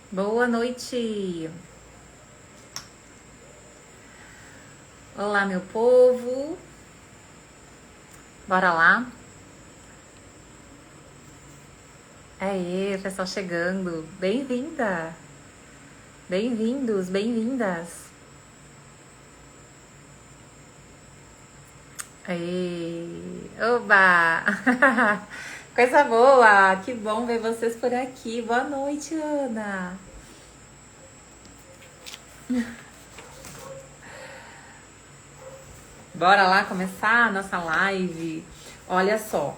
Boa noite! Olá, meu povo! Bora lá? Aê, pessoal chegando! Bem-vinda! Bem-vindos, bem-vindas! Aê! Oba! Coisa boa! Que bom ver vocês por aqui! Boa noite, Ana! Bora lá começar a nossa live. Olha só,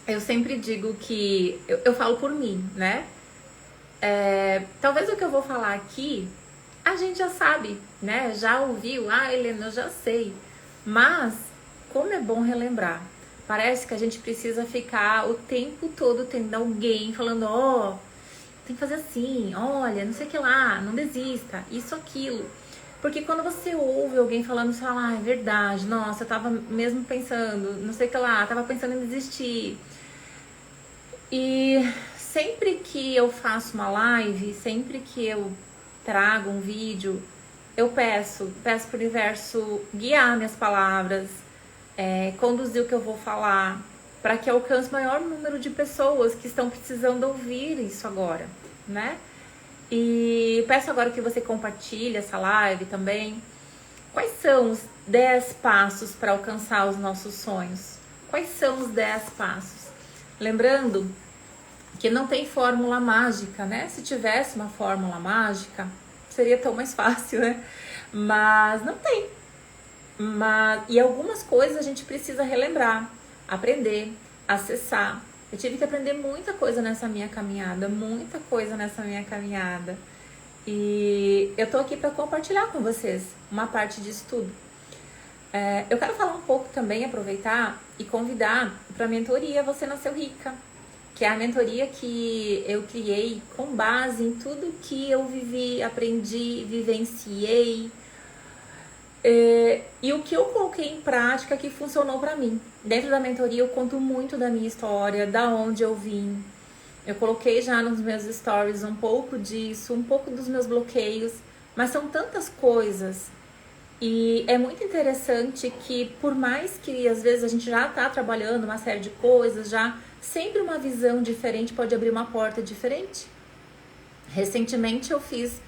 eu sempre digo que eu falo por mim, né? Talvez o que eu vou falar aqui a gente já sabe, né? Já ouviu, Helena, eu já sei. Mas como é bom relembrar. Parece que a gente precisa ficar o tempo todo tendo alguém falando, tem que fazer assim, olha, não sei o que lá, não desista, isso, aquilo. Porque quando você ouve alguém falando, você fala, é verdade, nossa, eu tava mesmo pensando, não sei o que lá, tava pensando em desistir. E sempre que eu faço uma live, sempre que eu trago um vídeo, eu peço pro universo guiar minhas palavras, conduzir o que eu vou falar, para que alcance o maior número de pessoas que estão precisando ouvir isso agora, né? E peço agora que você compartilhe essa live também. Quais são os 10 passos para alcançar os nossos sonhos? Quais são os 10 passos? Lembrando que não tem fórmula mágica, né? Se tivesse uma fórmula mágica, seria tão mais fácil, né? Mas não tem. E algumas coisas a gente precisa relembrar, aprender, acessar. Eu tive que aprender muita coisa nessa minha caminhada, E eu tô aqui para compartilhar com vocês uma parte disso tudo. Eu quero falar um pouco também, aproveitar e convidar para a mentoria Você Nasceu Rica, que é a mentoria que eu criei com base em tudo que eu vivi, aprendi, vivenciei, e o que eu coloquei em prática que funcionou para mim. Dentro da mentoria eu conto muito da minha história, da onde eu vim. Eu coloquei já nos meus stories um pouco disso, um pouco dos meus bloqueios, mas são tantas coisas. E é muito interessante que, por mais que às vezes a gente já está trabalhando uma série de coisas, já sempre uma visão diferente pode abrir uma porta diferente. Recentemente eu fiz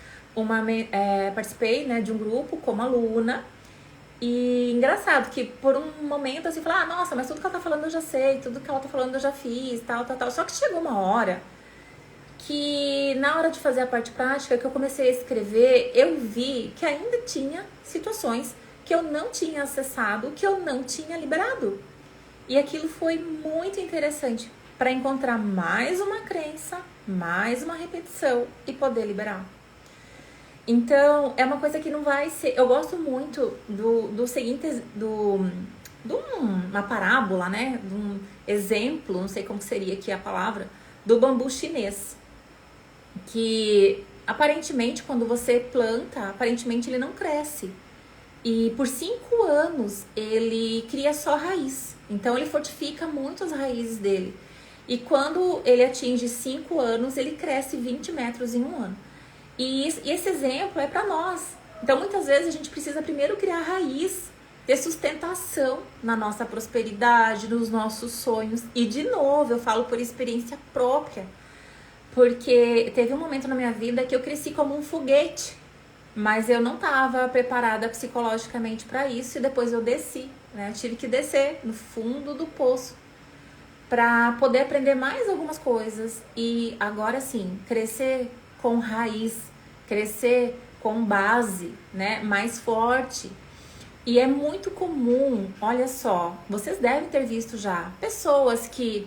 participei, né, de um grupo como aluna. E engraçado que por um momento assim, falar, nossa, mas tudo que ela tá falando eu já sei, tudo que ela tá falando eu já fiz, tal. Só que chegou uma hora que na hora de fazer a parte prática que eu comecei a escrever, eu vi que ainda tinha situações que eu não tinha acessado, que eu não tinha liberado. E aquilo foi muito interessante para encontrar mais uma crença, mais uma repetição e poder liberar. Então, é uma coisa que não vai ser... Eu gosto muito do seguinte... de uma parábola, né? De um exemplo, não sei como seria aqui a palavra, do bambu chinês. Que, aparentemente, quando você planta, aparentemente ele não cresce. E por 5 anos, ele cria só raiz. Então, ele fortifica muito as raízes dele. E quando ele atinge 5 anos, ele cresce 20 metros em um ano. E esse exemplo é para nós. Então, muitas vezes, a gente precisa primeiro criar raiz, ter sustentação na nossa prosperidade, nos nossos sonhos. E, de novo, eu falo por experiência própria. Porque teve um momento na minha vida que eu cresci como um foguete. Mas eu não estava preparada psicologicamente para isso. E depois eu desci, né? Eu tive que descer no fundo do poço para poder aprender mais algumas coisas. E agora sim, crescer com raiz, crescer com base, né, mais forte. E é muito comum, olha só, vocês devem ter visto já, pessoas que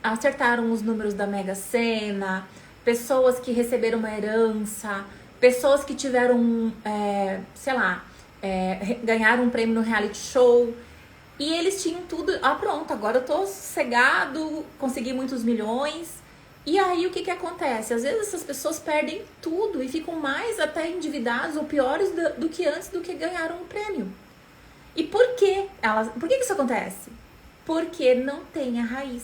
acertaram os números da Mega Sena, pessoas que receberam uma herança, pessoas que tiveram, ganharam um prêmio no reality show. E eles tinham tudo, pronto, agora eu tô sossegado, consegui muitos milhões. E aí o que acontece? Às vezes essas pessoas perdem tudo e ficam mais até endividados ou piores do que antes do que ganharam o prêmio. E por que isso acontece? Porque não tem a raiz.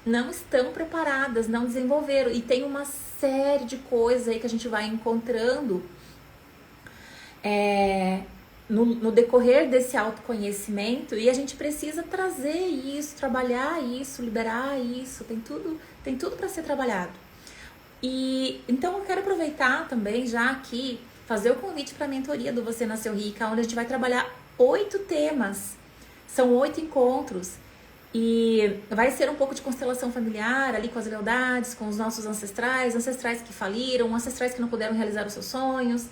não estão preparadas, não desenvolveram. E tem uma série de coisas aí que a gente vai encontrando no decorrer desse autoconhecimento, e a gente precisa trazer isso, trabalhar isso, liberar isso, tem tudo para ser trabalhado. E então eu quero aproveitar também já aqui, fazer o convite para a mentoria do Você Nasceu Rica, onde a gente vai trabalhar 8 temas, são 8 encontros, e vai ser um pouco de constelação familiar, ali com as lealdades, com os nossos ancestrais que faliram, ancestrais que não puderam realizar os seus sonhos,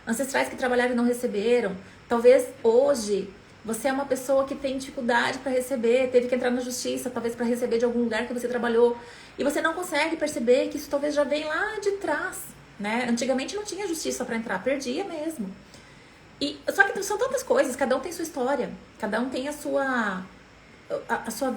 ancestrais que trabalharam e não receberam. Talvez hoje você é uma pessoa que tem dificuldade para receber, teve que entrar na justiça, talvez para receber de algum lugar que você trabalhou, e você não consegue perceber que isso talvez já vem lá de trás, né? Antigamente não tinha justiça para entrar, perdia mesmo. Só que são tantas coisas, cada um tem sua história, cada um tem a sua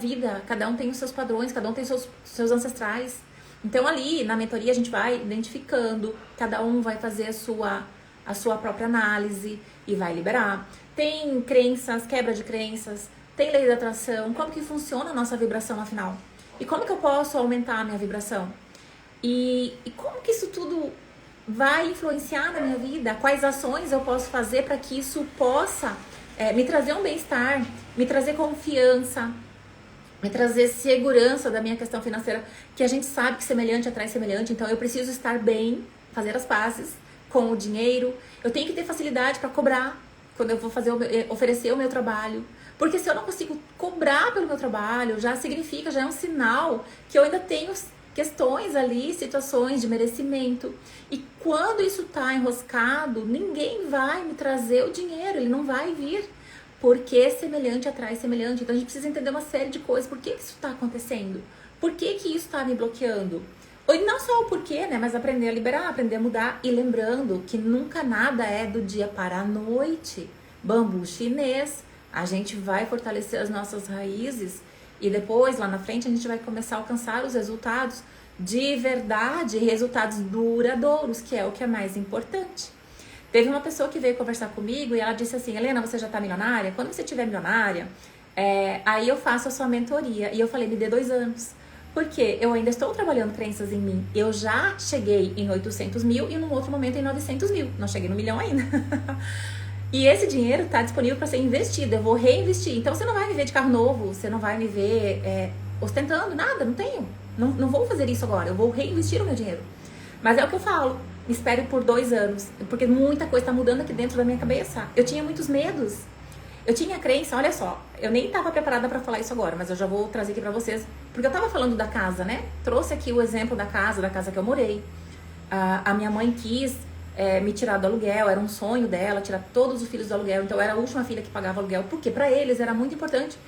vida, cada um tem os seus padrões, cada um tem seus ancestrais. Então ali na mentoria a gente vai identificando, cada um vai fazer a sua própria análise e vai liberar. Tem crenças, quebra de crenças, tem lei da atração, como que funciona a nossa vibração afinal? E como que eu posso aumentar a minha vibração? E como que isso tudo vai influenciar na minha vida? Quais ações eu posso fazer para que isso possa me trazer um bem-estar, me trazer confiança, me trazer segurança da minha questão financeira, que a gente sabe que semelhante atrai semelhante, então eu preciso estar bem, fazer as pazes com o dinheiro, eu tenho que ter facilidade para cobrar quando eu vou oferecer o meu trabalho, porque se eu não consigo cobrar pelo meu trabalho, já é um sinal que eu ainda tenho questões ali, situações de merecimento, e quando isso tá enroscado, ninguém vai me trazer o dinheiro, ele não vai vir, porque semelhante atrai semelhante. Então a gente precisa entender uma série de coisas, por que isso tá acontecendo, por que isso tá me bloqueando. E não só o porquê, né, mas aprender a liberar, aprender a mudar, e lembrando que nunca nada é do dia para a noite. Bambu chinês, a gente vai fortalecer as nossas raízes e depois, lá na frente, a gente vai começar a alcançar os resultados de verdade, resultados duradouros, que é o que é mais importante. Teve uma pessoa que veio conversar comigo e ela disse assim: Helena, você já tá milionária? Quando você estiver milionária, aí eu faço a sua mentoria. E eu falei, me dê 2 anos. Porque eu ainda estou trabalhando crenças em mim. Eu já cheguei em 800 mil e num outro momento em 900 mil. Não cheguei no 1 milhão ainda. E esse dinheiro está disponível para ser investido. Eu vou reinvestir. Então você não vai me ver de carro novo. Você não vai me ver ostentando nada. Não tenho. Não vou fazer isso agora. Eu vou reinvestir o meu dinheiro. Mas é o que eu falo. Espere por 2 anos. Porque muita coisa está mudando aqui dentro da minha cabeça. Eu tinha muitos medos. Eu tinha crença, olha só, eu nem estava preparada para falar isso agora, mas eu já vou trazer aqui para vocês, porque eu estava falando da casa, né? Trouxe aqui o exemplo da casa que eu morei. A minha mãe quis me tirar do aluguel, era um sonho dela, tirar todos os filhos do aluguel, então eu era a última filha que pagava aluguel, porque para eles era muito importante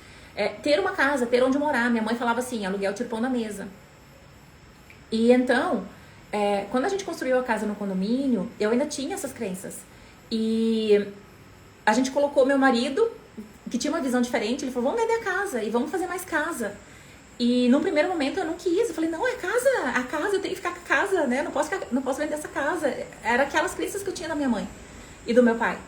ter uma casa, ter onde morar. Minha mãe falava assim, aluguel tira o pão da mesa. E então, quando a gente construiu a casa no condomínio, eu ainda tinha essas crenças. E a gente colocou meu marido, que tinha uma visão diferente, ele falou, vamos vender a casa e vamos fazer mais casa. E no primeiro momento eu não quis, eu falei, não, a casa, eu tenho que ficar com a casa, né? Não posso vender essa casa. Era aquelas crenças que eu tinha da minha mãe e do meu pai.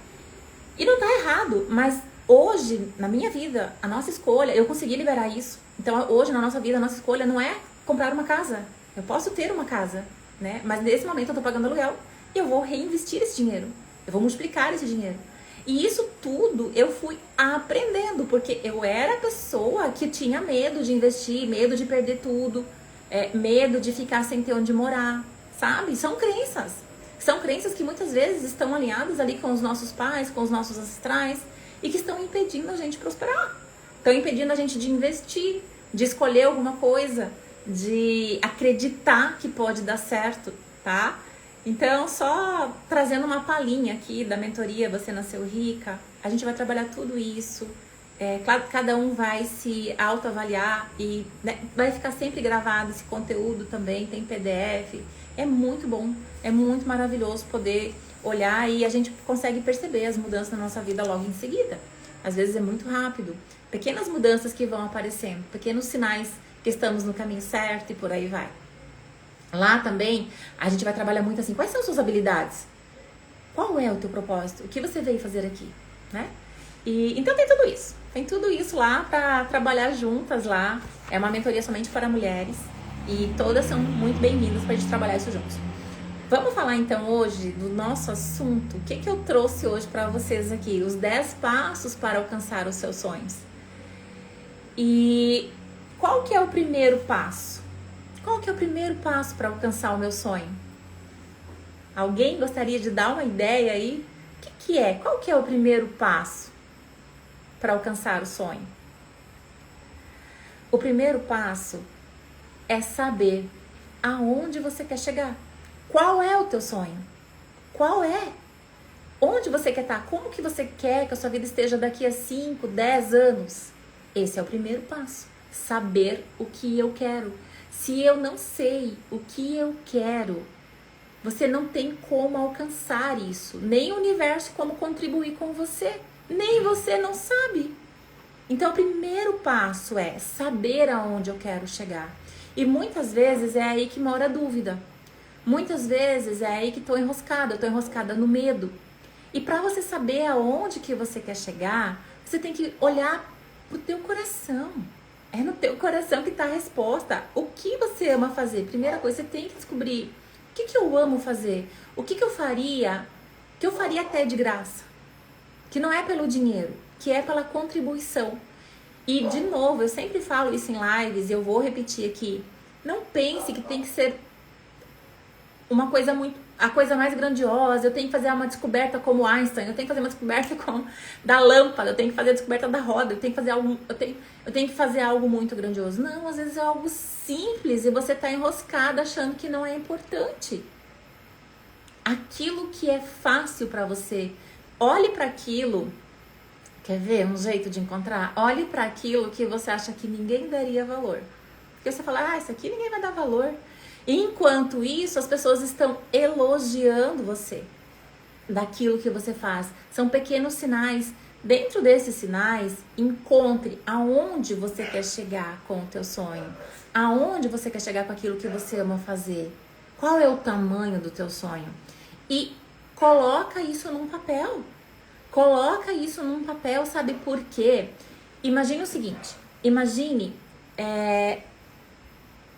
E não tá errado, mas hoje, na minha vida, a nossa escolha, eu consegui liberar isso. Então hoje, na nossa vida, a nossa escolha não é comprar uma casa. Eu posso ter uma casa, né? Mas nesse momento eu tô pagando aluguel e eu vou reinvestir esse dinheiro. Eu vou multiplicar esse dinheiro. E isso tudo eu fui aprendendo, porque eu era a pessoa que tinha medo de investir, medo de perder tudo, medo de ficar sem ter onde morar, sabe? São crenças que muitas vezes estão alinhadas ali com os nossos pais, com os nossos ancestrais, e que estão impedindo a gente prosperar. Estão impedindo a gente de investir, de escolher alguma coisa, de acreditar que pode dar certo, tá? Então, só trazendo uma palhinha aqui da mentoria Você Nasceu Rica, a gente vai trabalhar tudo isso. Claro que cada um vai se autoavaliar e, né, vai ficar sempre gravado esse conteúdo também, tem PDF. É muito bom, é muito maravilhoso poder olhar e a gente consegue perceber as mudanças na nossa vida logo em seguida. Às vezes é muito rápido. Pequenas mudanças que vão aparecendo, pequenos sinais que estamos no caminho certo e por aí vai. Lá também, a gente vai trabalhar muito assim, quais são suas habilidades? Qual é o teu propósito? O que você veio fazer aqui, né? E então tem tudo isso. Tem tudo isso lá para trabalhar juntas lá. É uma mentoria somente para mulheres e todas são muito bem-vindas para a gente trabalhar isso juntos. Vamos falar então hoje do nosso assunto. O que eu trouxe hoje para vocês aqui? Os 10 passos para alcançar os seus sonhos. E qual que é o primeiro passo? Qual que é o primeiro passo para alcançar o meu sonho? Alguém gostaria de dar uma ideia aí? O que é? Qual que é o primeiro passo para alcançar o sonho? O primeiro passo é saber aonde você quer chegar. Qual é o teu sonho? Qual é? Onde você quer estar? Como que você quer que a sua vida esteja daqui a 5, 10 anos? Esse é o primeiro passo. Saber o que eu quero. Se eu não sei o que eu quero, você não tem como alcançar isso. Nem o universo como contribuir com você. Nem você não sabe. Então, o primeiro passo é saber aonde eu quero chegar. E muitas vezes é aí que mora a dúvida. Muitas vezes é aí que estou enroscada no medo. E para você saber aonde que você quer chegar, você tem que olhar pro teu coração. É no teu coração que está a resposta. O que você ama fazer? Primeira coisa, você tem que descobrir o que eu amo fazer. O que eu faria, que eu faria até de graça. Que não é pelo dinheiro, que é pela contribuição. E, de novo, eu sempre falo isso em lives e eu vou repetir aqui. Não pense que tem que ser uma coisa a coisa mais grandiosa, eu tenho que fazer uma descoberta como Einstein, eu tenho que fazer uma descoberta da lâmpada, eu tenho que fazer a descoberta da roda, eu tenho que fazer algo muito grandioso. Não, às vezes é algo simples e você tá enroscada achando que não é importante. Aquilo que é fácil para você, olhe para aquilo. Quer ver um jeito de encontrar? Olhe para aquilo que você acha que ninguém daria valor. Porque você fala, isso aqui ninguém vai dar valor. Enquanto isso, as pessoas estão elogiando você daquilo que você faz. São pequenos sinais. Dentro desses sinais, encontre aonde você quer chegar com o teu sonho. Aonde você quer chegar com aquilo que você ama fazer. Qual é o tamanho do teu sonho? E coloca isso num papel. Coloca isso num papel, sabe por quê? Imagine o seguinte. Imagine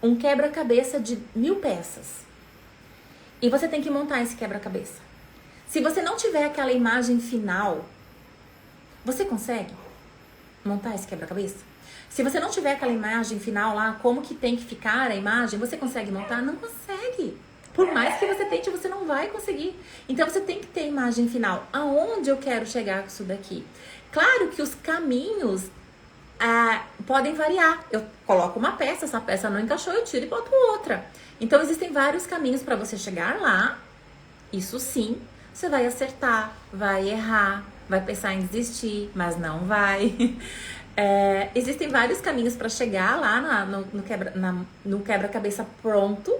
um quebra-cabeça de 1000 peças. E você tem que montar esse quebra-cabeça. Se você não tiver aquela imagem final, você consegue montar esse quebra-cabeça? Se você não tiver aquela imagem final lá, como que tem que ficar a imagem, você consegue montar? Não consegue. Por mais que você tente, você não vai conseguir. Então, você tem que ter imagem final. Aonde eu quero chegar com isso daqui? Claro que os caminhos podem variar. Eu coloco uma peça, essa peça não encaixou, eu tiro e boto outra. Então, existem vários caminhos para você chegar lá. Isso sim, você vai acertar, vai errar, vai pensar em desistir, mas não vai. Existem vários caminhos para chegar lá no quebra-cabeça pronto.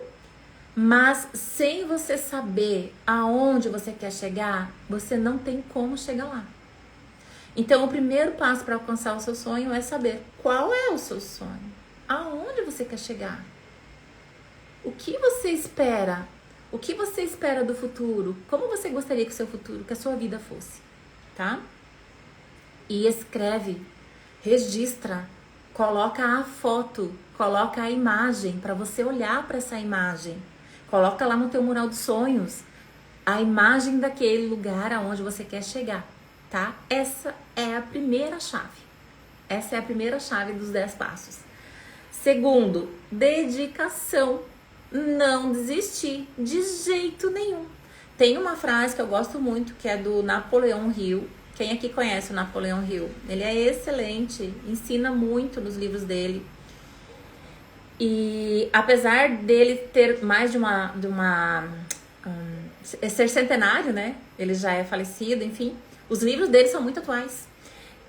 Mas sem você saber aonde você quer chegar, você não tem como chegar lá. Então, o primeiro passo para alcançar o seu sonho é saber qual é o seu sonho. Aonde você quer chegar? O que você espera? O que você espera do futuro? Como você gostaria que o seu futuro, que a sua vida fosse? Tá? E escreve, registra, coloca a foto, coloca a imagem para você olhar para essa imagem. Coloca lá no teu mural dos sonhos a imagem daquele lugar aonde você quer chegar, tá? Essa é a primeira chave. Essa é a primeira chave dos 10 passos. Segundo, dedicação. Não desistir de jeito nenhum. Tem uma frase que eu gosto muito, que é do Napoleão Hill. Quem aqui conhece o Napoleão Hill? Ele é excelente, ensina muito nos livros dele. E apesar dele ter mais de ser centenário, né? Ele já é falecido, enfim. Os livros dele são muito atuais.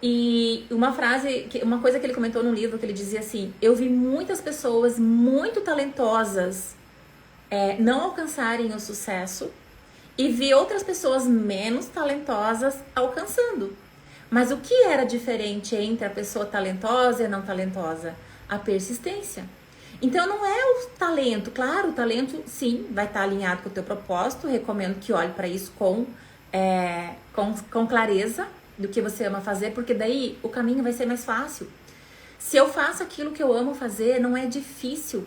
E uma coisa que ele comentou no livro, que ele dizia assim: eu vi muitas pessoas muito talentosas não alcançarem o sucesso e vi outras pessoas menos talentosas alcançando. Mas o que era diferente entre a pessoa talentosa e a não talentosa? A persistência. Então não é o talento, claro, o talento sim vai estar alinhado com o teu propósito, recomendo que olhe para isso com clareza, do que você ama fazer, porque daí o caminho vai ser mais fácil. Se eu faço aquilo que eu amo fazer, não é difícil,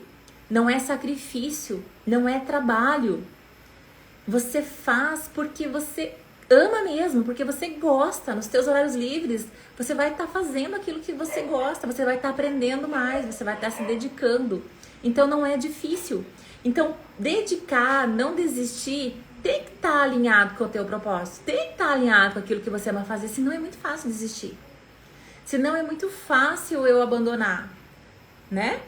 não é sacrifício, não é trabalho. Você faz porque você ama mesmo, porque você gosta. Nos teus horários livres, você vai estar fazendo aquilo que você gosta, você vai estar aprendendo mais, você vai estar se dedicando. Então não é difícil. Então, dedicar, não desistir, tem que estar alinhado com o teu propósito, tem que estar alinhado com aquilo que você ama fazer, senão é muito fácil desistir. Senão é muito fácil eu abandonar, né?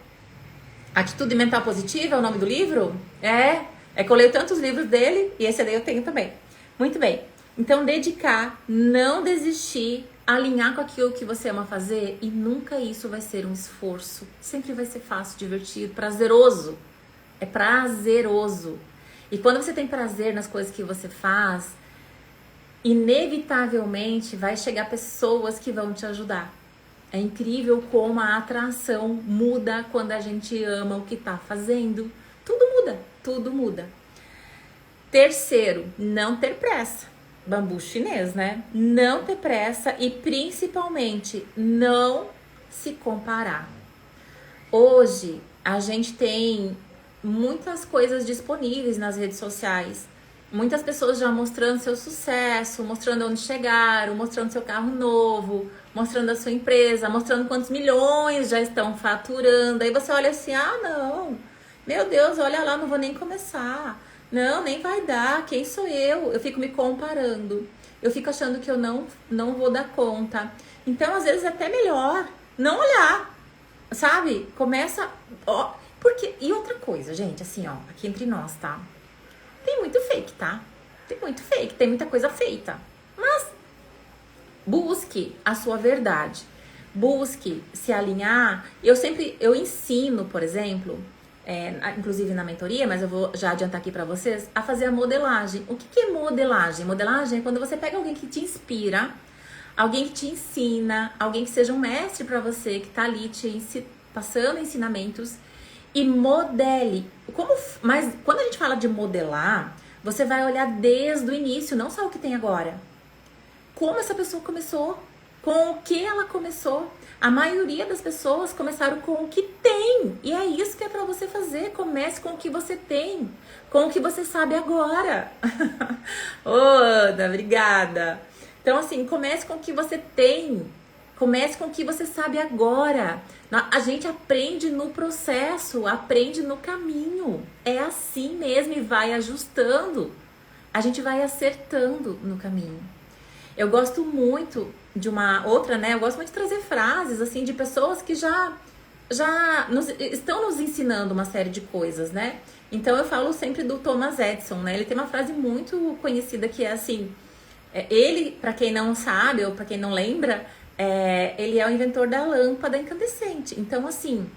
Atitude Mental Positiva é o nome do livro? É que eu leio tantos livros dele e esse daí eu tenho também. Muito bem. Então, dedicar, não desistir, alinhar com aquilo que você ama fazer e nunca isso vai ser um esforço. Sempre vai ser fácil, divertido, prazeroso. É prazeroso. E quando você tem prazer nas coisas que você faz, inevitavelmente vai chegar pessoas que vão te ajudar. É incrível como a atração muda quando a gente ama o que tá fazendo. Tudo muda, tudo muda. Terceiro, não ter pressa. Bambu chinês, né? Não ter pressa e principalmente não se comparar. Hoje a gente tem muitas coisas disponíveis nas redes sociais. Muitas pessoas já mostrando seu sucesso, mostrando onde chegaram, mostrando seu carro novo, mostrando a sua empresa, mostrando quantos milhões já estão faturando. Aí você olha assim, ah, não, meu Deus, olha lá, não vou nem começar. Não, nem vai dar, quem sou eu? Eu fico me comparando. Eu fico achando que eu não vou dar conta. Então, às vezes, é até melhor não olhar, sabe? Começa... Ó, porque... E outra coisa, gente, assim, ó, aqui entre nós, tá? Tem muito fake, tá? Tem muito fake, tem muita coisa feita. Mas busque a sua verdade. Busque se alinhar. Eu ensino, por exemplo, inclusive na mentoria, mas eu vou já adiantar aqui pra vocês, a fazer a modelagem. O que é modelagem? Modelagem é quando você pega alguém que te inspira, alguém que te ensina, alguém que seja um mestre pra você, que tá ali passando ensinamentos, e modele. Mas quando a gente fala de modelar, você vai olhar desde o início, não só o que tem agora. Como essa pessoa começou, com o que ela começou. A maioria das pessoas começaram com o que tem. E é isso que é pra você fazer. Comece com o que você tem, com o que você sabe agora. Oda, obrigada. Então, assim, comece com o que você tem. Comece com o que você sabe agora. A gente aprende no processo, aprende no caminho. É assim mesmo e vai ajustando. A gente vai acertando no caminho. Eu gosto muito de uma outra, né? Eu gosto muito de trazer frases, assim, de pessoas que já estão nos ensinando uma série de coisas, né? Então, eu falo sempre do Thomas Edison, né? Ele tem uma frase muito conhecida que é assim... Ele, para quem não sabe ou para quem não lembra... ele é o inventor da lâmpada incandescente. Então, assim,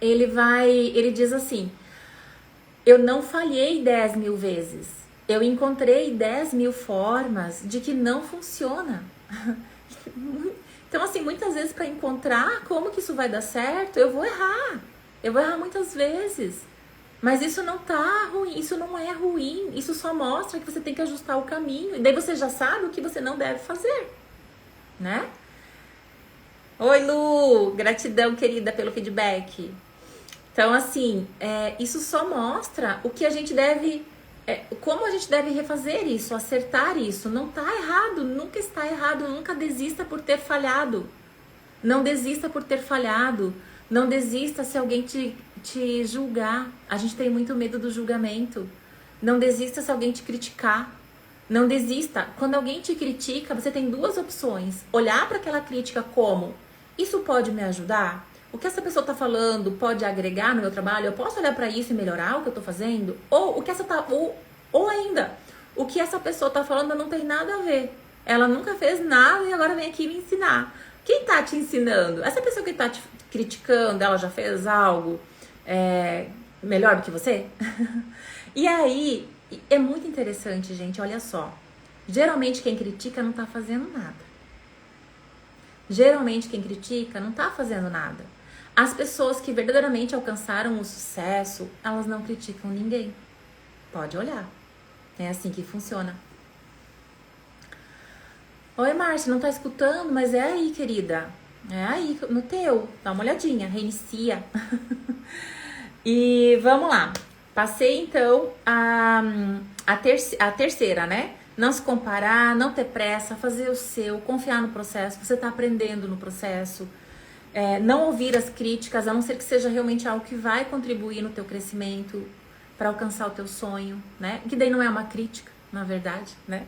ele diz assim, eu não falhei 10.000 vezes, eu encontrei 10.000 formas de que não funciona. Então, assim, muitas vezes para encontrar como que isso vai dar certo, eu vou errar muitas vezes. Mas isso não tá ruim, isso não é ruim, isso só mostra que você tem que ajustar o caminho. E daí você já sabe o que você não deve fazer. Né? Oi, Lu! Gratidão, querida, pelo feedback. Então, assim, isso só mostra o que a gente deve... como a gente deve refazer isso, acertar isso. Não tá errado, nunca está errado. Nunca desista por ter falhado. Não desista por ter falhado. Não desista se alguém te julgar. A gente tem muito medo do julgamento. Não desista se alguém te criticar. Não desista. Quando alguém te critica, você tem duas opções. Olhar para aquela crítica como, isso pode me ajudar? O que essa pessoa está falando pode agregar no meu trabalho? Eu posso olhar para isso e melhorar o que eu estou fazendo? Ou ainda, o que essa pessoa está falando não tem nada a ver. Ela nunca fez nada e agora vem aqui me ensinar. Quem está te ensinando? Essa pessoa que está te criticando, ela já fez algo melhor do que você? E aí... é muito interessante, gente, olha só. Geralmente quem critica não tá fazendo nada. Geralmente quem critica não tá fazendo nada. As pessoas que verdadeiramente alcançaram o sucesso, elas não criticam ninguém. Pode olhar. É assim que funciona. Oi, Márcia, não tá escutando? Mas é aí, querida. É aí, no teu. Dá uma olhadinha, reinicia. E vamos lá. Passei, então, a terceira, né? Não se comparar, não ter pressa, fazer o seu, confiar no processo. Você tá aprendendo no processo. Não ouvir as críticas, a não ser que seja realmente algo que vai contribuir no teu crescimento para alcançar o teu sonho, né? Que daí não é uma crítica, na verdade, né?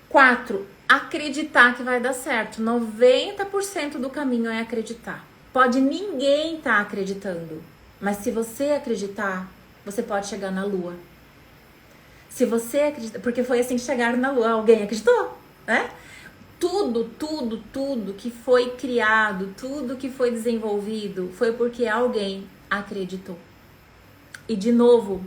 4, acreditar que vai dar certo. 90% do caminho é acreditar. Pode ninguém estar acreditando, mas se você acreditar, você pode chegar na lua. Se você acredita, porque foi assim que chegaram na lua, alguém acreditou, né? Tudo que foi criado, tudo que foi desenvolvido foi porque alguém acreditou. E de novo,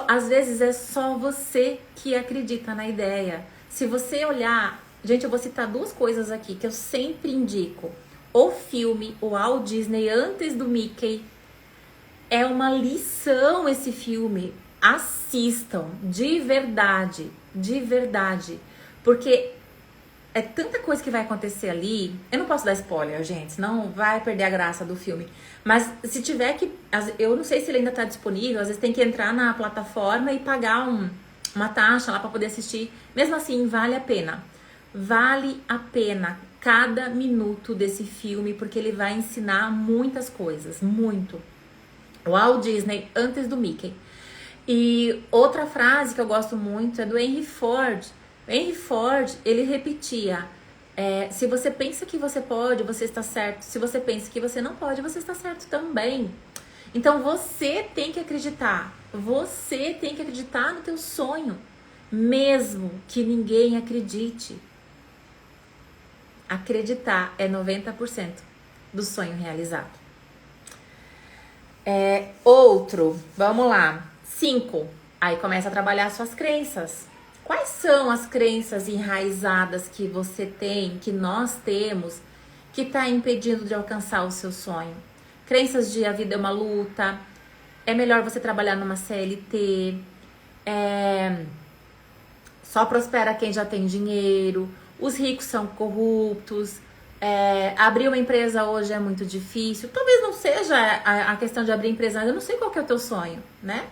às vezes é só você que acredita na ideia. Se você olhar, gente, eu vou citar 2 coisas aqui que eu sempre indico. O filme, o Walt Disney antes do Mickey, é uma lição esse filme. Assistam, de verdade, porque é tanta coisa que vai acontecer ali. Eu não posso dar spoiler, gente, senão vai perder a graça do filme. Mas se tiver que, eu não sei se ele ainda tá disponível, às vezes tem que entrar na plataforma e pagar uma taxa lá para poder assistir. Mesmo assim, vale a pena. Vale a pena cada minuto desse filme, porque ele vai ensinar muitas coisas, muito. O Walt Disney antes do Mickey. E outra frase que eu gosto muito é do Henry Ford. O Henry Ford, ele repetia, se você pensa que você pode, você está certo. Se você pensa que você não pode, você está certo também. Então você tem que acreditar. Você tem que acreditar no teu sonho, mesmo que ninguém acredite. Acreditar é 90% do sonho realizado. Outro, vamos lá. 5, aí começa a trabalhar suas crenças. Quais são as crenças enraizadas que você tem, que nós temos, que está impedindo de alcançar o seu sonho? Crenças de a vida é uma luta, é melhor você trabalhar numa CLT, só prospera quem já tem dinheiro, os ricos são corruptos, abrir uma empresa hoje é muito difícil. Talvez não seja a questão de abrir empresa, eu não sei qual que é o teu sonho, né?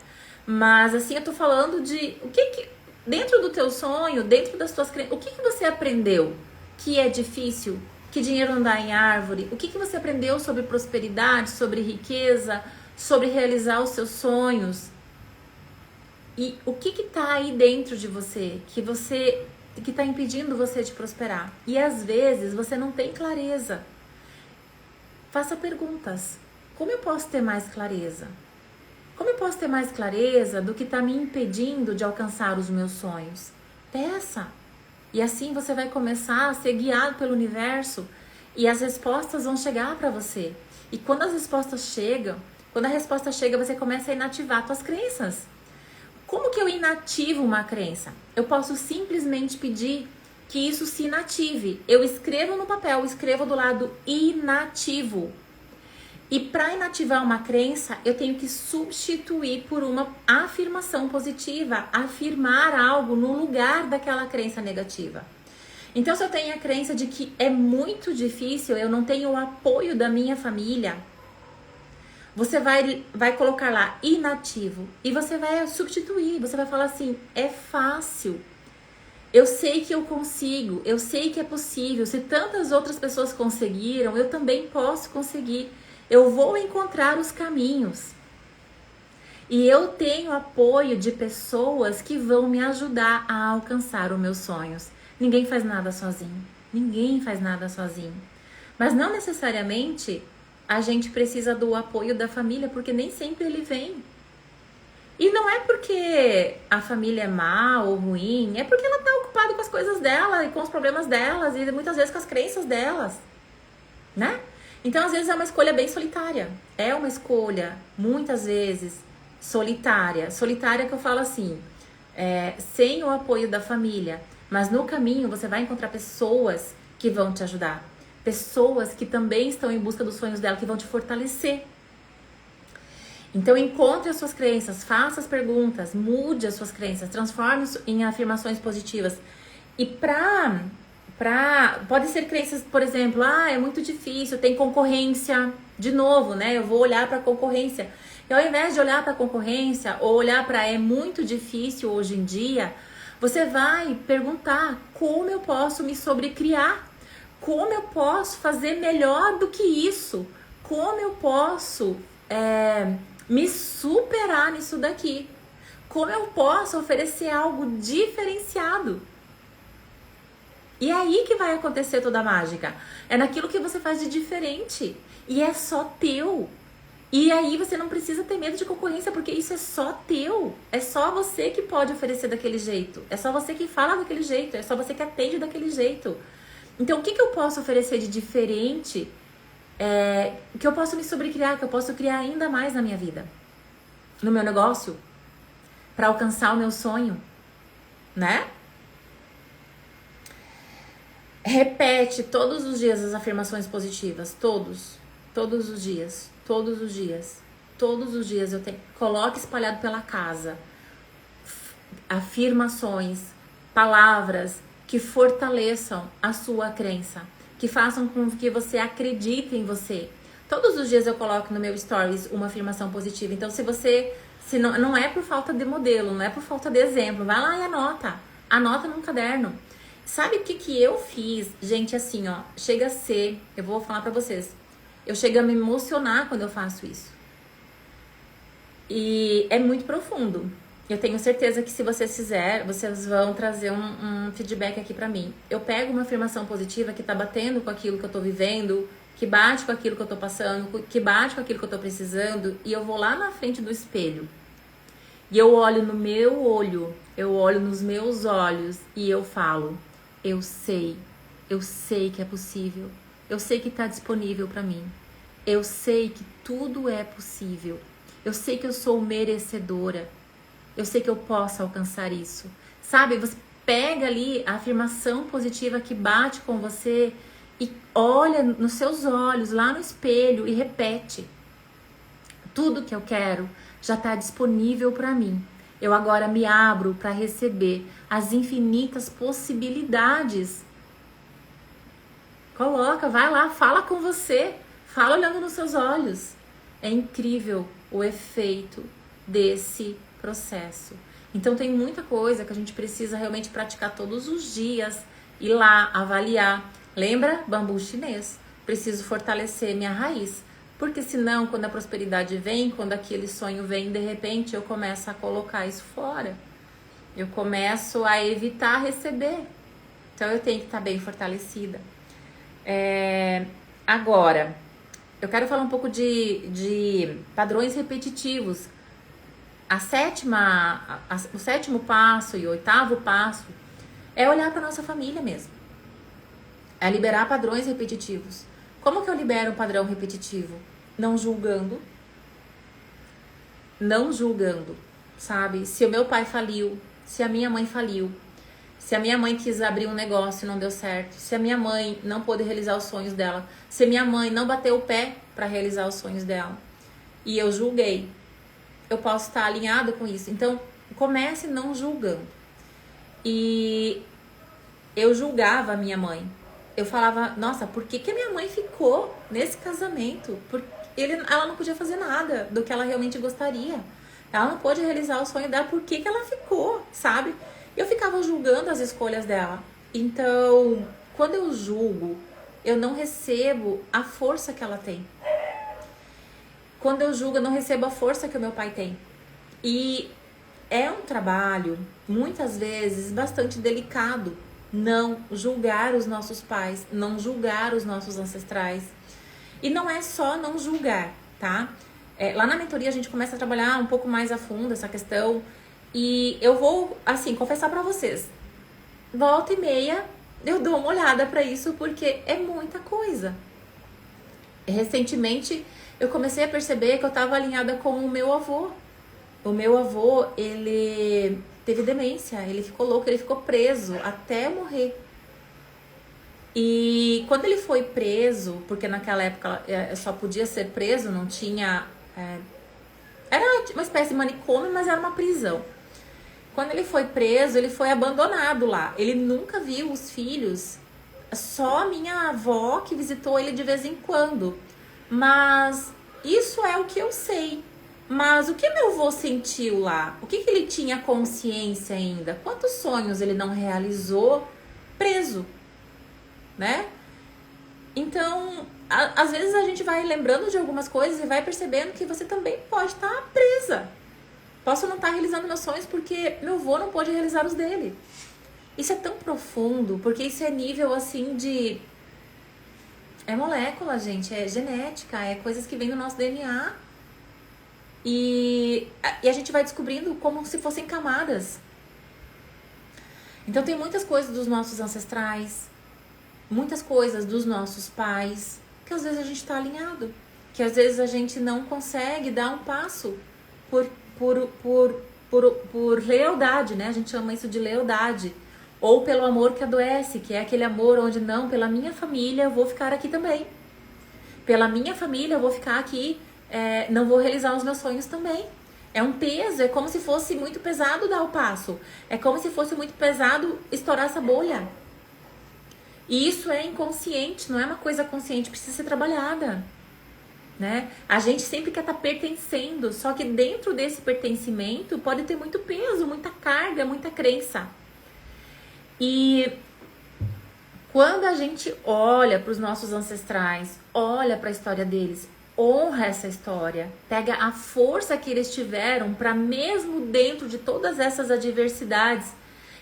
Mas assim, eu tô falando de o que dentro do teu sonho, dentro das tuas crenças, o que você aprendeu que é difícil, que dinheiro não dá em árvore? O que você aprendeu sobre prosperidade, sobre riqueza, sobre realizar os seus sonhos? E o que tá aí dentro de você que tá impedindo você de prosperar? E às vezes você não tem clareza. Faça perguntas. Como eu posso ter mais clareza? Como eu posso ter mais clareza do que está me impedindo de alcançar os meus sonhos? Peça. E assim você vai começar a ser guiado pelo universo e as respostas vão chegar para você. E quando a resposta chega, você começa a inativar suas crenças. Como que eu inativo uma crença? Eu posso simplesmente pedir que isso se inative. Eu escrevo no papel, escrevo do lado inativo. E para inativar uma crença, eu tenho que substituir por uma afirmação positiva, afirmar algo no lugar daquela crença negativa. Então, se eu tenho a crença de que é muito difícil, eu não tenho o apoio da minha família, você vai colocar lá inativo e você vai substituir, você vai falar assim, é fácil. Eu sei que eu consigo, eu sei que é possível. Se tantas outras pessoas conseguiram, eu também posso conseguir. Eu vou encontrar os caminhos. E eu tenho apoio de pessoas que vão me ajudar a alcançar os meus sonhos. Ninguém faz nada sozinho. Ninguém faz nada sozinho. Mas não necessariamente a gente precisa do apoio da família, porque nem sempre ele vem. E não é porque a família é má ou ruim, é porque ela está ocupada com as coisas dela e com os problemas delas e muitas vezes com as crenças delas, né? Então, às vezes, é uma escolha bem solitária. É uma escolha, muitas vezes, solitária. Solitária que eu falo assim, sem o apoio da família. Mas no caminho, você vai encontrar pessoas que vão te ajudar. Pessoas que também estão em busca dos sonhos dela, que vão te fortalecer. Então, encontre as suas crenças, faça as perguntas, mude as suas crenças, transforme em afirmações positivas. E pode ser crenças, por exemplo, é muito difícil, tem concorrência. De novo, né? Eu vou olhar para a concorrência. E ao invés de olhar para a concorrência ou olhar para é muito difícil hoje em dia, você vai perguntar como eu posso me sobrecriar, como eu posso fazer melhor do que isso, como eu posso me superar nisso daqui, como eu posso oferecer algo diferenciado. E é aí que vai acontecer toda a mágica. É naquilo que você faz de diferente. E é só teu. E aí você não precisa ter medo de concorrência, porque isso é só teu. É só você que pode oferecer daquele jeito. É só você que fala daquele jeito. É só você que atende daquele jeito. Então, o que eu posso oferecer de diferente? Que eu posso me sobrecriar, que eu posso criar ainda mais na minha vida. No meu negócio. Para alcançar o meu sonho. Né? Repete todos os dias as afirmações positivas, todos os dias, todos os dias, todos os dias. Coloque espalhado pela casa afirmações, palavras que fortaleçam a sua crença, que façam com que você acredite em você. Todos os dias eu coloco no meu stories uma afirmação positiva. Então, se não é por falta de modelo, não é por falta de exemplo, vai lá e anota num caderno. Sabe o que eu fiz? Gente, assim, ó, chega a ser, eu vou falar pra vocês, eu chego a me emocionar quando eu faço isso. E é muito profundo. Eu tenho certeza que se vocês fizerem, vocês vão trazer um feedback aqui pra mim. Eu pego uma afirmação positiva que tá batendo com aquilo que eu tô vivendo, que bate com aquilo que eu tô passando, que bate com aquilo que eu tô precisando, e eu vou lá na frente do espelho. E eu olho no meu olho, eu olho nos meus olhos e eu falo: eu sei que é possível. Eu sei que está disponível para mim. Eu sei que tudo é possível. Eu sei que eu sou merecedora. Eu sei que eu posso alcançar isso. Sabe, você pega ali a afirmação positiva que bate com você e olha nos seus olhos, lá no espelho, e repete. Tudo que eu quero já está disponível para mim. Eu agora me abro para receber as infinitas possibilidades. Coloca, vai lá, fala com você. Fala olhando nos seus olhos. É incrível o efeito desse processo. Então tem muita coisa que a gente precisa realmente praticar todos os dias. Ir lá, avaliar. Lembra? Bambu chinês. Preciso fortalecer minha raiz. Porque senão, quando a prosperidade vem, quando aquele sonho vem, de repente eu começo a colocar isso fora. Eu começo a evitar receber. Então eu tenho que estar bem fortalecida. Agora, eu quero falar um pouco de padrões repetitivos. O sétimo passo e o oitavo passo é olhar para nossa família mesmo. É liberar padrões repetitivos. Como que eu libero um padrão repetitivo? Não julgando, sabe? Se o meu pai faliu, se a minha mãe faliu, se a minha mãe quis abrir um negócio e não deu certo, se a minha mãe não pôde realizar os sonhos dela, se a minha mãe não bateu o pé para realizar os sonhos dela e eu julguei, eu posso estar alinhado com isso. Então, comece não julgando. E eu julgava a minha mãe. Eu falava: nossa, por que a minha mãe ficou nesse casamento? Ela não podia fazer nada do que ela realmente gostaria. Ela não pôde realizar o sonho dela, por que ela ficou, sabe? Eu ficava julgando as escolhas dela. Então, quando eu julgo, eu não recebo a força que ela tem. Quando eu julgo, eu não recebo a força que o meu pai tem. E é um trabalho, muitas vezes, bastante delicado. Não julgar os nossos pais, não julgar os nossos ancestrais. E não é só não julgar, tá? Lá na mentoria a gente começa a trabalhar um pouco mais a fundo essa questão. E eu vou, assim, confessar pra vocês. Volta e meia eu dou uma olhada pra isso, porque é muita coisa. Recentemente eu comecei a perceber que eu tava alinhada com o meu avô. O meu avô, ele teve demência, ele ficou louco, ele ficou preso até morrer. E quando ele foi preso, porque naquela época só podia ser preso, não tinha... era uma espécie de manicômio, mas era uma prisão. Quando ele foi preso, ele foi abandonado lá. Ele nunca viu os filhos. Só a minha avó que visitou ele de vez em quando. Mas isso é o que eu sei. Mas o que meu avô sentiu lá? O que ele tinha consciência ainda? Quantos sonhos ele não realizou preso, né? Então, às vezes a gente vai lembrando de algumas coisas e vai percebendo que você também pode estar presa. Posso não estar realizando meus sonhos porque meu avô não pôde realizar os dele. Isso é tão profundo, porque isso é nível assim de... É molécula, gente, é genética, é coisas que vêm do nosso DNA. E a gente vai descobrindo como se fossem camadas. Então tem muitas coisas dos nossos ancestrais, muitas coisas dos nossos pais, que às vezes a gente está alinhado, que às vezes a gente não consegue dar um passo por lealdade, né? A gente chama isso de lealdade. Ou pelo amor que adoece, que é aquele amor onde não, pela minha família eu vou ficar aqui também. Pela minha família eu vou ficar aqui, não vou realizar os meus sonhos também. É um peso, é como se fosse muito pesado dar o passo. É como se fosse muito pesado estourar essa bolha. E isso é inconsciente, não é uma coisa consciente, precisa ser trabalhada. Né? A gente sempre quer estar pertencendo, só que dentro desse pertencimento pode ter muito peso, muita carga, muita crença. E quando a gente olha para os nossos ancestrais, olha para a história deles, honra essa história, pega a força que eles tiveram para mesmo dentro de todas essas adversidades,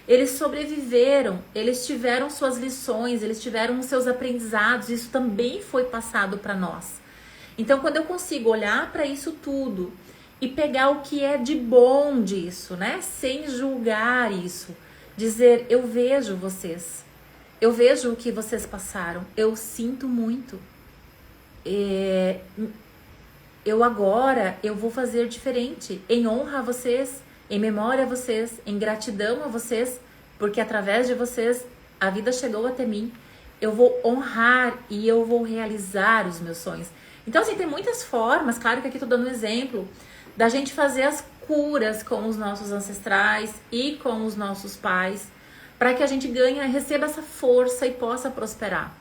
eles sobreviveram, eles tiveram suas lições, eles tiveram os seus aprendizados, isso também foi passado para nós. Então, quando eu consigo olhar para isso tudo e pegar o que é de bom disso, né? Sem julgar isso, dizer, eu vejo vocês, eu vejo o que vocês passaram, eu sinto muito. Eu vou fazer diferente, em honra a vocês, em memória a vocês, em gratidão a vocês, porque através de vocês a vida chegou até mim. Eu vou honrar e eu vou realizar os meus sonhos. Então, assim, tem muitas formas, claro que aqui estou dando um exemplo, da gente fazer as curas com os nossos ancestrais e com os nossos pais, para que a gente receba essa força e possa prosperar.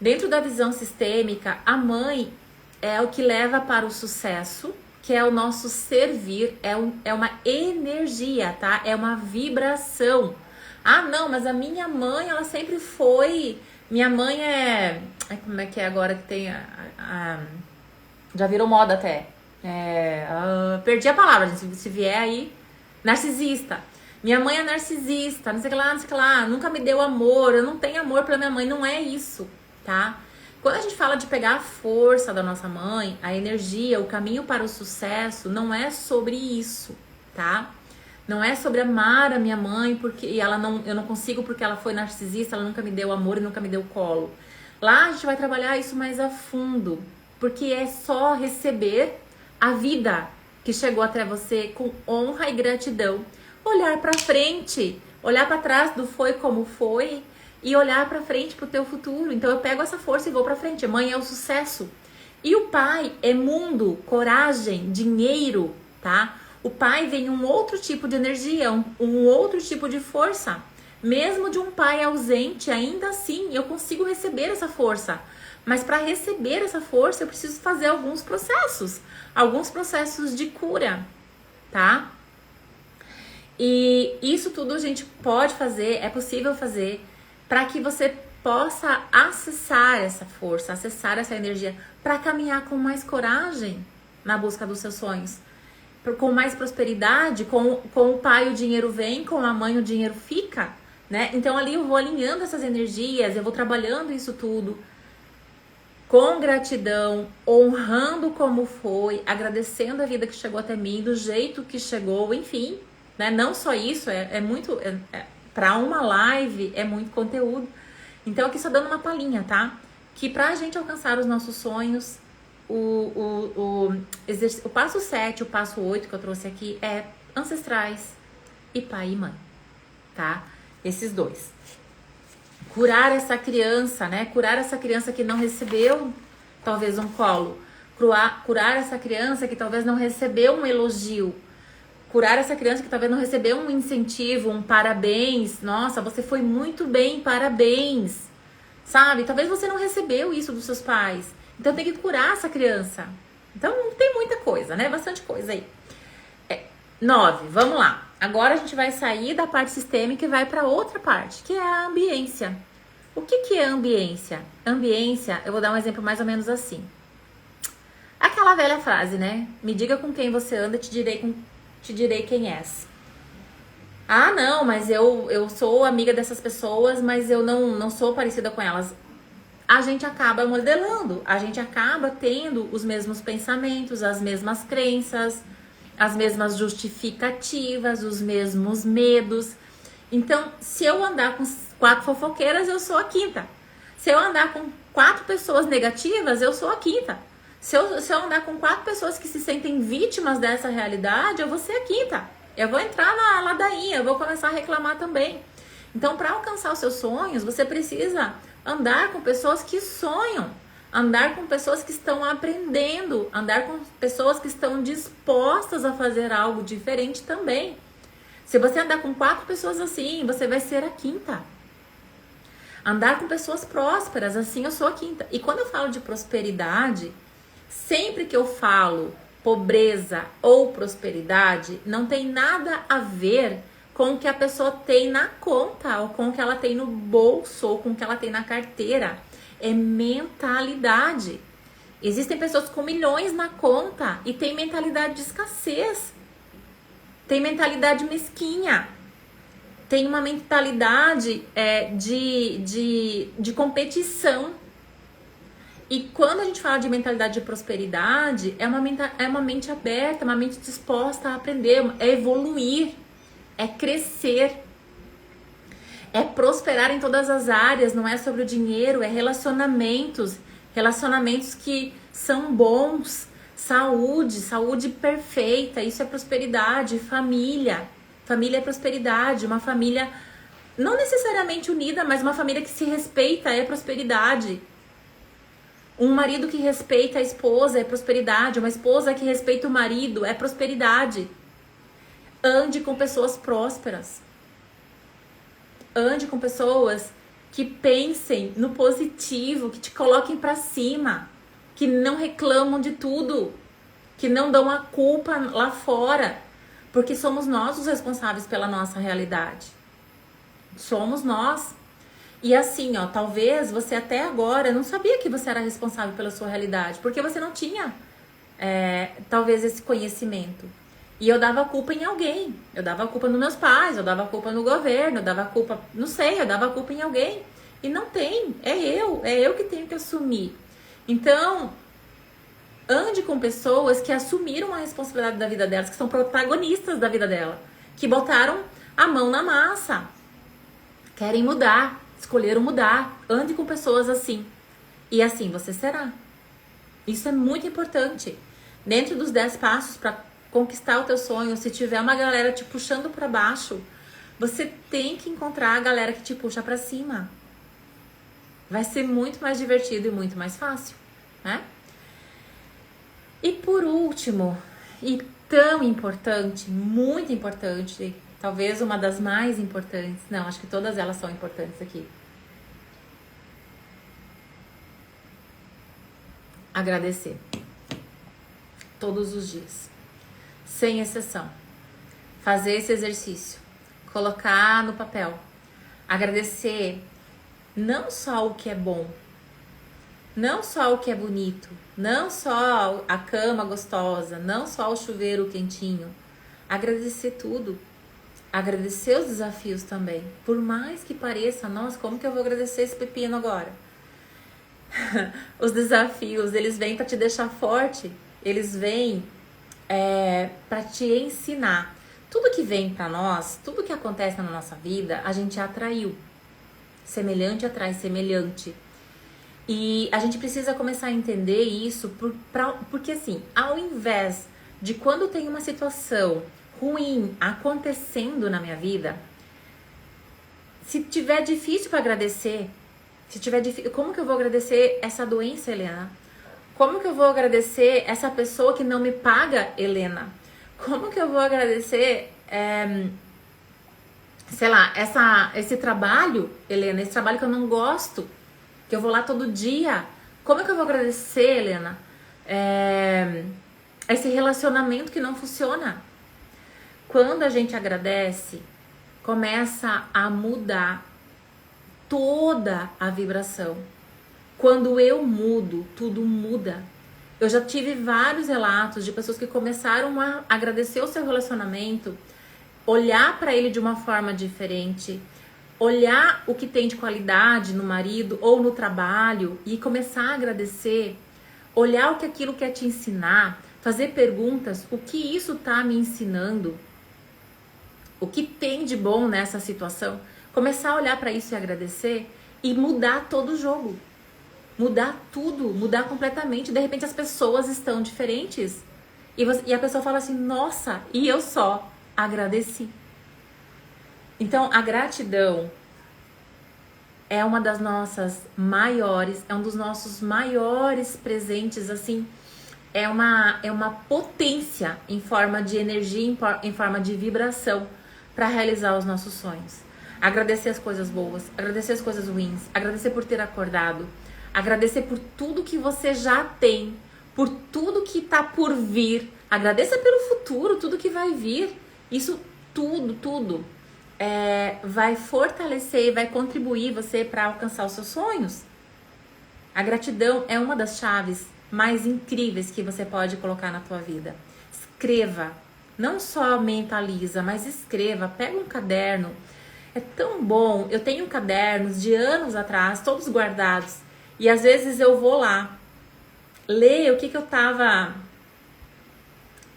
Dentro da visão sistêmica, a mãe é o que leva para o sucesso, que é o nosso servir, é uma energia, tá? É uma vibração. Ah, não, mas a minha mãe, ela sempre foi... Minha mãe é... Como é que é agora que tem já virou moda até. Perdi a palavra, gente, se vier aí. Narcisista. Minha mãe é narcisista, não sei o que lá, não sei o que lá. Nunca me deu amor, eu não tenho amor pela minha mãe. Não é isso, tá? Quando a gente fala de pegar a força da nossa mãe, a energia, o caminho para o sucesso, não é sobre isso, tá? Não é sobre amar a minha mãe porque eu não consigo porque ela foi narcisista, ela nunca me deu amor e nunca me deu colo. Lá a gente vai trabalhar isso mais a fundo, porque é só receber a vida que chegou até você com honra e gratidão. Olhar para frente, olhar para trás do foi como foi e olhar para frente pro teu futuro. Então eu pego essa força e vou para frente. Mãe é o sucesso. E o pai é mundo, coragem, dinheiro, tá? O pai vem um outro tipo de energia, um outro tipo de força. Mesmo de um pai ausente, ainda assim eu consigo receber essa força. Mas para receber essa força eu preciso fazer alguns processos de cura, tá? E isso tudo a gente pode fazer, é possível fazer, para que você possa acessar essa força, acessar essa energia, para caminhar com mais coragem na busca dos seus sonhos. Com mais prosperidade, com o pai o dinheiro vem, com a mãe o dinheiro fica, né? Então ali eu vou alinhando essas energias, eu vou trabalhando isso tudo com gratidão, honrando como foi, agradecendo a vida que chegou até mim, do jeito que chegou, enfim, né? Não só isso, para uma live é muito conteúdo. Então aqui só dando uma palhinha, tá? Que pra gente alcançar os nossos sonhos, o passo 7, o passo 8 que eu trouxe aqui é ancestrais e pai e mãe, tá? Esses dois. Curar essa criança, né? Curar essa criança que não recebeu talvez um colo. Curar essa criança que talvez não recebeu um elogio. Curar essa criança que talvez não recebeu um incentivo, um parabéns. Nossa, você foi muito bem, parabéns. Sabe? Talvez você não recebeu isso dos seus pais. Então tem que curar essa criança. Então tem muita coisa, né? Bastante coisa aí. 9, vamos lá. Agora a gente vai sair da parte sistêmica e vai para outra parte, que é a ambiência. O que é ambiência? Ambiência, eu vou dar um exemplo mais ou menos assim. Aquela velha frase, né? Me diga com quem você anda, te direi quem és. Ah, não, mas eu sou amiga dessas pessoas, mas eu não sou parecida com elas. A gente acaba modelando, a gente acaba tendo os mesmos pensamentos, as mesmas crenças, as mesmas justificativas, os mesmos medos. Então, se eu andar com 4 fofoqueiras, eu sou a quinta. Se eu andar com 4 pessoas negativas, eu sou a quinta. Se eu andar com 4 pessoas que se sentem vítimas dessa realidade, eu vou ser a quinta. Eu vou entrar na ladainha, eu vou começar a reclamar também. Então, para alcançar os seus sonhos, você precisa andar com pessoas que sonham, andar com pessoas que estão aprendendo, andar com pessoas que estão dispostas a fazer algo diferente também. Se você andar com 4 pessoas assim, você vai ser a quinta. Andar com pessoas prósperas, assim eu sou a quinta. E quando eu falo de prosperidade, sempre que eu falo pobreza ou prosperidade, não tem nada a ver com o que a pessoa tem na conta, ou com o que ela tem no bolso, ou com o que ela tem na carteira. É mentalidade. Existem pessoas com milhões na conta e tem mentalidade de escassez. Tem mentalidade mesquinha. Tem uma mentalidade de competição. E quando a gente fala de mentalidade de prosperidade, é uma mente aberta, uma mente disposta a aprender, é evoluir, é crescer, é prosperar em todas as áreas. Não é sobre o dinheiro, é relacionamentos que são bons, saúde perfeita, isso é prosperidade. Família é prosperidade, uma família não necessariamente unida, mas uma família que se respeita é prosperidade. Um marido que respeita a esposa é prosperidade. Uma esposa que respeita o marido é prosperidade. Ande com pessoas prósperas. Ande com pessoas que pensem no positivo, que te coloquem pra cima, que não reclamam de tudo, que não dão a culpa lá fora, porque somos nós os responsáveis pela nossa realidade. Somos nós. E assim, ó, talvez você até agora não sabia que você era responsável pela sua realidade, porque você não tinha, talvez, esse conhecimento. E eu dava a culpa em alguém. Eu dava a culpa nos meus pais, eu dava a culpa no governo, eu dava a culpa, não sei, eu dava a culpa em alguém. E não tem, é eu que tenho que assumir. Então, ande com pessoas que assumiram a responsabilidade da vida delas, que são protagonistas da vida dela, que botaram a mão na massa, querem mudar, escolheram mudar. Ande com pessoas assim. E assim você será. Isso é muito importante. Dentro dos 10 passos para conquistar o teu sonho, se tiver uma galera te puxando para baixo, você tem que encontrar a galera que te puxa para cima. Vai ser muito mais divertido e muito mais fácil, né? E por último, e tão importante, muito importante, talvez uma das mais importantes, não, acho que todas elas são importantes aqui. Agradecer. Todos os dias. Sem exceção. Fazer esse exercício. Colocar no papel. Agradecer não só o que é bom, não só o que é bonito, não só a cama gostosa, não só o chuveiro quentinho. Agradecer tudo. Agradecer os desafios também. Por mais que pareça, nossa, como que eu vou agradecer esse pepino agora? Os desafios, eles vêm para te deixar forte. Eles vêm para te ensinar. Tudo que vem para nós, tudo que acontece na nossa vida, a gente atraiu. Semelhante atrai semelhante. E a gente precisa começar a entender isso, porque assim, ao invés de quando tem uma situação ruim acontecendo na minha vida, se tiver difícil para agradecer, como que eu vou agradecer essa doença, Helena? Como que eu vou agradecer essa pessoa que não me paga, Helena? Como que eu vou agradecer, sei lá, esse trabalho, Helena, esse trabalho que eu não gosto, que eu vou lá todo dia. Como é que eu vou agradecer, Helena, esse relacionamento que não funciona? Quando a gente agradece, começa a mudar toda a vibração. Quando eu mudo, tudo muda. Eu já tive vários relatos de pessoas que começaram a agradecer o seu relacionamento, olhar para ele de uma forma diferente, olhar o que tem de qualidade no marido ou no trabalho e começar a agradecer, olhar o que aquilo quer te ensinar, fazer perguntas, o que isso tá me ensinando, o que tem de bom nessa situação, começar a olhar para isso e agradecer e mudar todo o jogo. Mudar tudo, mudar completamente. De repente as pessoas estão diferentes. E a pessoa fala assim, nossa, e eu só agradeci. Então a gratidão é uma das nossas maiores, é um dos nossos maiores presentes, assim, é uma potência em forma de energia, em forma de vibração para realizar os nossos sonhos. Agradecer as coisas boas, agradecer as coisas ruins, agradecer por ter acordado, agradecer por tudo que você já tem, por tudo que tá por vir. Agradeça pelo futuro, tudo que vai vir. Isso tudo vai fortalecer e vai contribuir você para alcançar os seus sonhos. A gratidão é uma das chaves mais incríveis que você pode colocar na tua vida. Escreva, não só mentaliza, mas escreva, pega um caderno. É tão bom, eu tenho cadernos de anos atrás, todos guardados. E às vezes eu vou lá, ler o que eu tava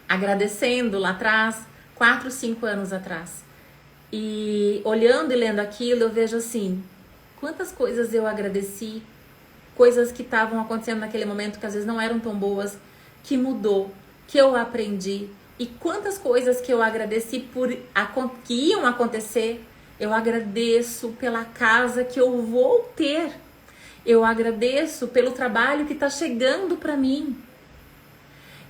agradecendo lá atrás, 4, 5 anos atrás. E olhando e lendo aquilo, eu vejo assim, quantas coisas eu agradeci, coisas que estavam acontecendo naquele momento que às vezes não eram tão boas, que mudou, que eu aprendi. E quantas coisas que eu agradeci que iam acontecer, eu agradeço pela casa que eu vou ter. Eu agradeço pelo trabalho que está chegando para mim.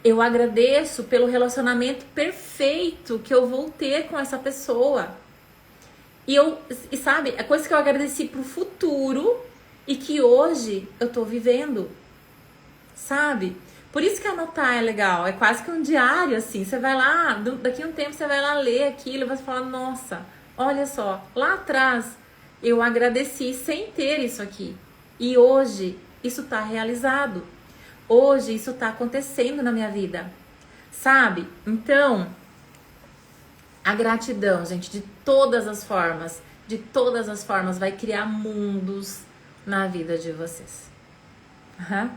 Eu agradeço pelo relacionamento perfeito que eu vou ter com essa pessoa. E sabe, é coisa que eu agradeci pro futuro e que hoje eu tô vivendo. Sabe? Por isso que anotar é legal. É quase que um diário, assim. Você vai lá, daqui a um tempo você vai lá ler aquilo e vai falar, nossa, olha só, lá atrás eu agradeci sem ter isso aqui. E hoje isso tá realizado. Hoje isso tá acontecendo na minha vida. Sabe? Então, a gratidão, gente, de todas as formas, vai criar mundos na vida de vocês. Uhum.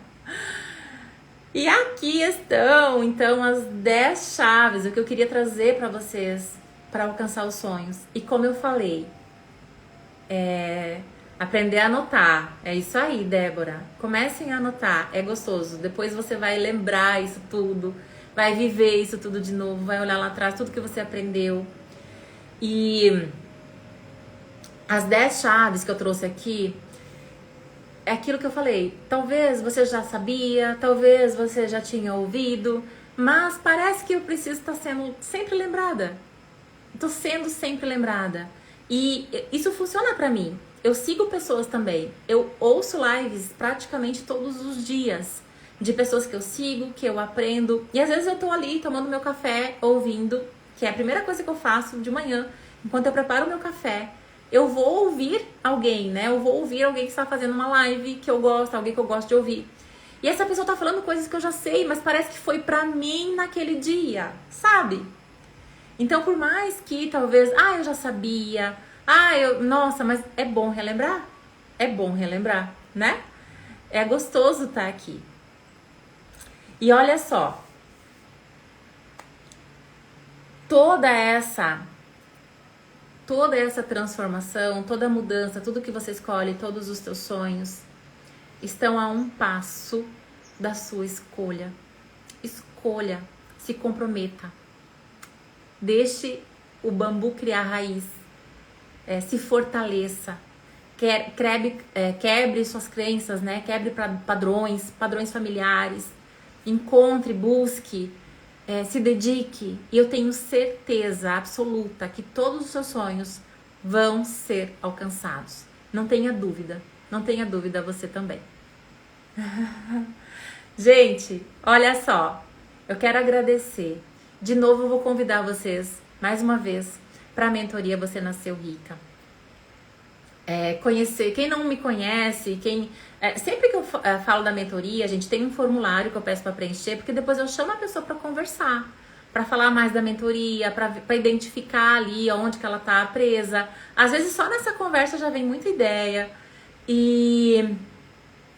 E aqui estão, então, as 10 chaves, o que eu queria trazer para vocês para alcançar os sonhos. E como eu falei, aprender a anotar. É isso aí, Débora. Comecem a anotar, é gostoso. Depois você vai lembrar isso tudo, vai viver isso tudo de novo, vai olhar lá atrás, tudo que você aprendeu. E as 10 chaves que eu trouxe aqui, é aquilo que eu falei. Talvez você já sabia, talvez você já tinha ouvido, mas parece que eu preciso estar sendo sempre lembrada. Estou sendo sempre lembrada. E isso funciona pra mim. Eu sigo pessoas também. Eu ouço lives praticamente todos os dias de pessoas que eu sigo, que eu aprendo. E às vezes eu tô ali tomando meu café, ouvindo, que é a primeira coisa que eu faço de manhã. Enquanto eu preparo o meu café, eu vou ouvir alguém, né? Eu vou ouvir alguém que está fazendo uma live que eu gosto, alguém que eu gosto de ouvir. E essa pessoa tá falando coisas que eu já sei, mas parece que foi pra mim naquele dia, sabe? Então, por mais que talvez, eu já sabia, nossa, mas é bom relembrar? É bom relembrar, né? É gostoso estar aqui. E olha só, toda essa transformação, toda mudança, tudo que você escolhe, todos os teus sonhos estão a um passo da sua escolha. Escolha, se comprometa. Deixe o bambu criar raiz, se fortaleça, quebre suas crenças, né? Quebre padrões familiares, encontre, busque se dedique e eu tenho certeza absoluta que todos os seus sonhos vão ser alcançados. Não tenha dúvida você também. Gente, olha só, eu quero agradecer. De novo eu vou convidar vocês, mais uma vez, para a mentoria Você Nasceu Rica. Conhecer, quem não me conhece, sempre que eu falo da mentoria, a gente tem um formulário que eu peço para preencher, porque depois eu chamo a pessoa para conversar, para falar mais da mentoria, para identificar ali onde que ela tá presa. Às vezes só nessa conversa já vem muita ideia. E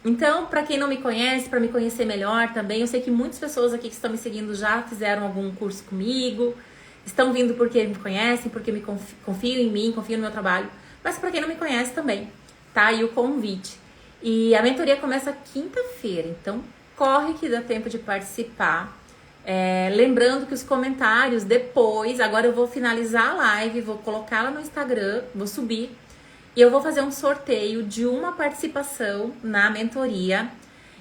então, para quem não me conhece, para me conhecer melhor também, eu sei que muitas pessoas aqui que estão me seguindo já fizeram algum curso comigo, estão vindo porque me conhecem, porque me confiam em mim, confiam no meu trabalho. Mas para quem não me conhece também, tá aí o convite. E a mentoria começa quinta-feira, então corre que dá tempo de participar. Lembrando que os comentários depois, agora eu vou finalizar a live, vou colocá-la no Instagram, vou subir. E eu vou fazer um sorteio de uma participação na mentoria.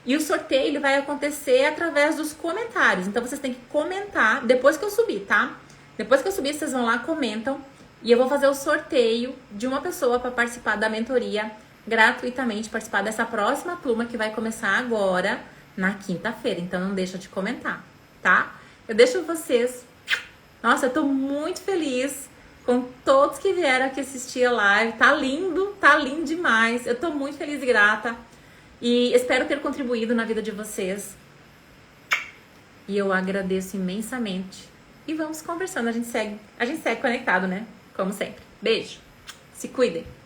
E o sorteio ele vai acontecer através dos comentários. Então vocês têm que comentar depois que eu subir, tá? Depois que eu subir, vocês vão lá, comentam. E eu vou fazer o sorteio de uma pessoa para participar da mentoria gratuitamente, participar dessa próxima turma que vai começar agora na quinta-feira. Então não deixa de comentar, tá? Eu deixo vocês. Nossa, eu tô muito feliz com todos que vieram aqui assistir a live. Tá lindo demais. Eu tô muito feliz e grata. E espero ter contribuído na vida de vocês. E eu agradeço imensamente. E vamos conversando. A gente segue conectado, né? Como sempre. Beijo. Se cuidem.